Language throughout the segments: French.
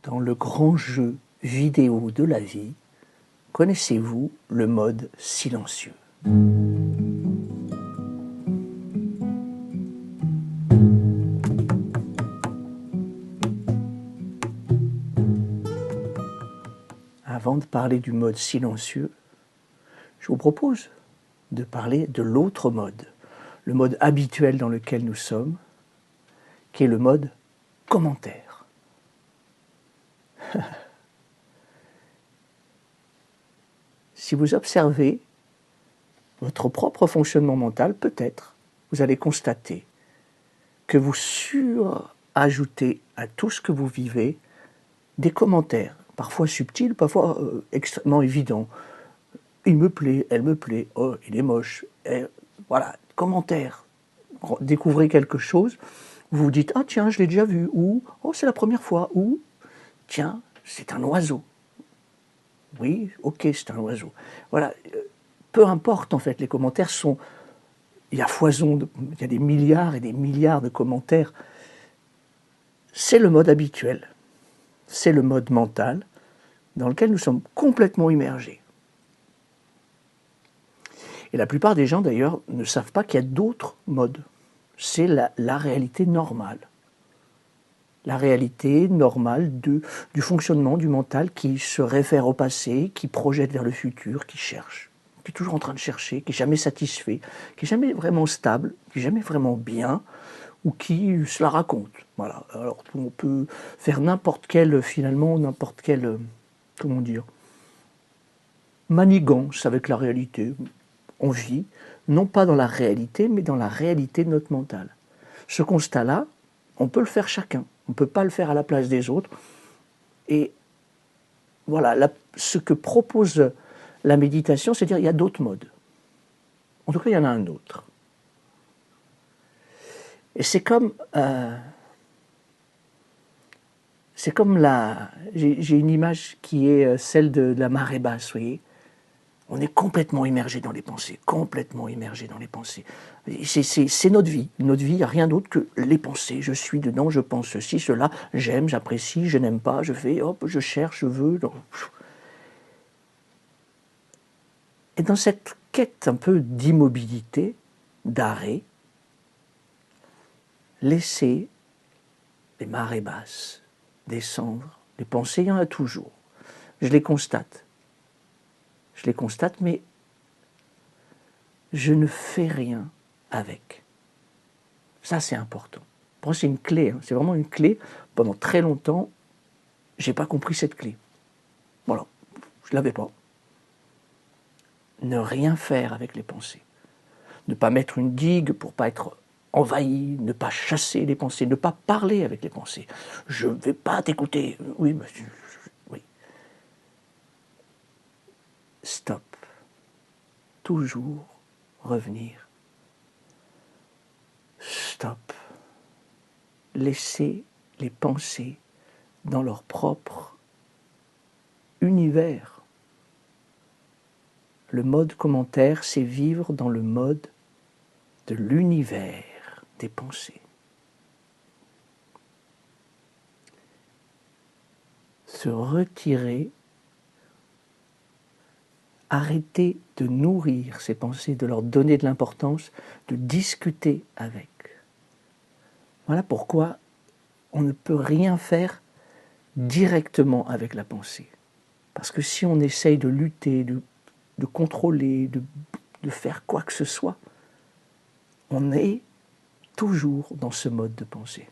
Dans le grand jeu vidéo de la vie, connaissez-vous le mode silencieux? Avant de parler du mode silencieux, je vous propose de parler de l'autre mode, le mode habituel dans lequel nous sommes, qui est le mode commentaire. Si vous observez votre propre fonctionnement mental, peut-être, vous allez constater que vous surajoutez à tout ce que vous vivez des commentaires, parfois subtils, parfois extrêmement évidents. Il me plaît, elle me plaît, oh, il est moche. Et voilà, commentaires. Découvrez quelque chose, vous vous dites, ah tiens, je l'ai déjà vu, ou oh, c'est la première fois, ou tiens, c'est un oiseau. Oui, ok, c'est un oiseau. Voilà, peu importe en fait, les commentaires sont... Il y a foison, il y a des milliards et des milliards de commentaires. C'est le mode habituel, c'est le mode mental dans lequel nous sommes complètement immergés. Et la plupart des gens d'ailleurs ne savent pas qu'il y a d'autres modes. C'est la réalité normale. La réalité normale du fonctionnement du mental qui se réfère au passé, qui projette vers le futur, qui cherche, qui est toujours en train de chercher, qui n'est jamais satisfait, qui n'est jamais vraiment stable, qui n'est jamais vraiment bien, ou qui se la raconte. Voilà. Alors on peut faire n'importe quel comment dire, manigance avec la réalité. On vit, non pas dans la réalité, mais dans la réalité de notre mental. Ce constat-là, on peut le faire chacun. On ne peut pas le faire à la place des autres. Et voilà, ce que propose la méditation, c'est de dire qu'il y a d'autres modes. En tout cas, il y en a un autre. Et c'est comme j'ai une image qui est celle de la marée basse, vous voyez. On est complètement immergé dans les pensées, complètement immergé dans les pensées. C'est notre vie. Notre vie, il n'y a rien d'autre que les pensées. Je suis dedans, je pense ceci, cela, j'aime, j'apprécie, je n'aime pas, je fais, hop, je cherche, je veux. Et dans cette quête un peu d'immobilité, d'arrêt, laissez les marées basses descendre. Les pensées, il y en a toujours. Je les constate. Je les constate, mais je ne fais rien avec. Ça, c'est important. Pour moi, c'est une clé. C'est vraiment une clé. Pendant très longtemps, je n'ai pas compris cette clé. Voilà, je ne l'avais pas. Ne rien faire avec les pensées. Ne pas mettre une digue pour ne pas être envahi, ne pas chasser les pensées, ne pas parler avec les pensées. Je ne vais pas t'écouter. Oui, monsieur. Oui. Stop. Toujours revenir. Stop. Laissez les pensées dans leur propre univers. Le mode commentaire, c'est vivre dans le mode de l'univers des pensées. Se retirer, arrêter de nourrir ces pensées, de leur donner de l'importance, de discuter avec. Voilà pourquoi on ne peut rien faire directement avec la pensée. Parce que si on essaye de lutter, de contrôler, de faire quoi que ce soit, on est toujours dans ce mode de pensée.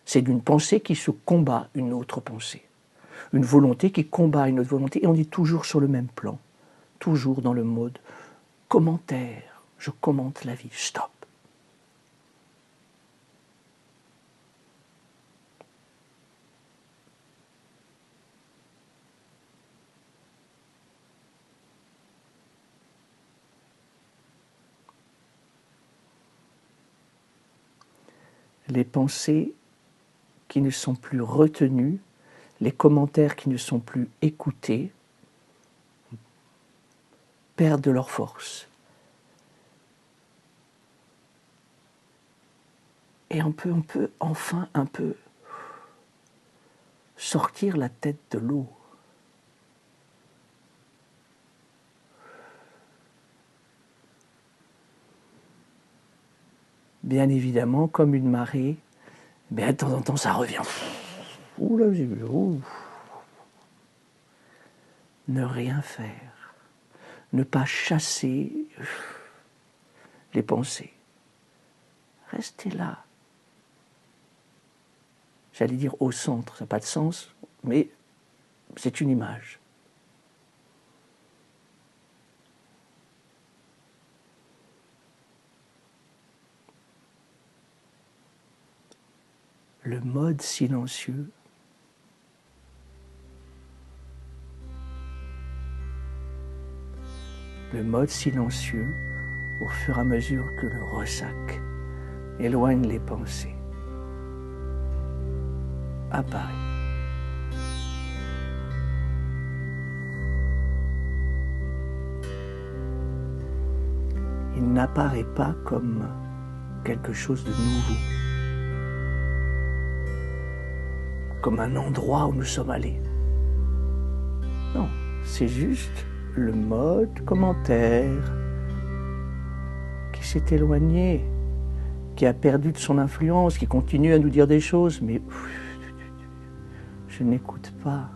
C'est d'une pensée qui se combat une autre pensée. Une volonté qui combat une autre volonté, et on est toujours sur le même plan, toujours dans le mode commentaire. Je commente la vie, stop. Les pensées qui ne sont plus retenues, les commentaires qui ne sont plus écoutés, perdent de leur force. Et on peut enfin un peu sortir la tête de l'eau. Bien évidemment, comme une marée, mais de temps en temps, ça revient. Ouh là, j'ai vu. Ouh. Ne rien faire. Ne pas chasser les pensées. Restez là. J'allais dire au centre, ça n'a pas de sens, mais c'est une image. Le mode silencieux au fur et à mesure que le ressac éloigne les pensées apparaît. Il n'apparaît pas comme quelque chose de nouveau, comme un endroit où nous sommes allés. Non, c'est juste le mode commentaire qui s'est éloigné, qui a perdu de son influence, qui continue à nous dire des choses, mais je n'écoute pas.